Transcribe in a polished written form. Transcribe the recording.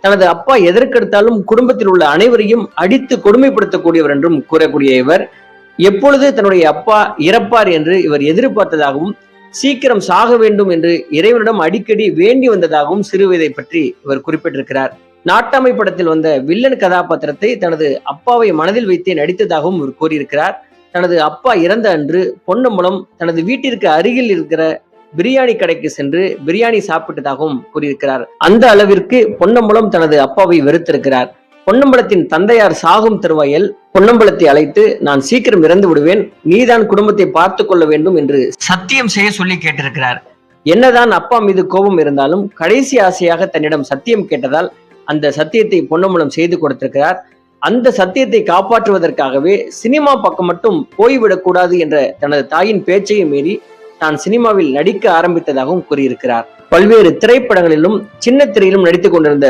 தனது அப்பா எதற்கெடுத்தாலும் குடும்பத்தில் உள்ள அனைவரையும் அடித்து கொடுமைப்படுத்தக்கூடியவர் என்றும் கூறக்கூடிய இவர் எப்பொழுது தன்னுடைய அப்பா இறப்பார் என்று இவர் எதிர்பார்த்ததாகவும் சீக்கிரம் சாக வேண்டும் என்று இறைவனிடம் அடிக்கடி வேண்டி வந்ததாகவும் சிறுவயதை பற்றி இவர் குறிப்பிட்டிருக்கிறார். நாட்டாமை படத்தில் வந்த வில்லன் கதாபாத்திரத்தை தனது அப்பாவை மனதில் வைத்தே நடித்ததாகவும் இவர் கூறியிருக்கிறார். தனது அப்பா இறந்த அன்று பொன்னம்பலம் தனது வீட்டிற்கு அருகில் இருக்கிற பிரியாணி கடைக்கு சென்று பிரியாணி சாப்பிட்டதாகவும் கூறியிருக்கிறார். அந்த அளவிற்கு பொன்னம்பலம் தனது அப்பாவை வெறுத்திருக்கிறார். பொன்னம்பலத்தின் தந்தையார் சாகும் தருவாயில் பொன்னம்பலத்தை அழைத்து, நான் சீக்கிரம் இறந்து விடுவேன், நீதான் குடும்பத்தை பார்த்து கொள்ள வேண்டும் என்று சத்தியம் செய்ய சொல்லி கேட்டிருக்கிறார். என்னதான் அப்பா மீது கோபம் இருந்தாலும் கடைசி ஆசையாக தன்னிடம் சத்தியம் கேட்டதால் அந்த சத்தியத்தை பொன்னம்பலம் செய்து கொடுத்திருக்கிறார். அந்த சத்தியத்தை காப்பாற்றுவதற்காகவே சினிமா பக்கம் மட்டும் போய்விடக்கூடாது என்ற தனது தாயின் பேச்சையும் மீறி தான் சினிமாவில் நடிக்க ஆரம்பித்ததாகவும் கூறியிருக்கிறார். பல்வேறு திரைப்படங்களிலும் சின்ன திரையிலும் நடித்துக் கொண்டிருந்த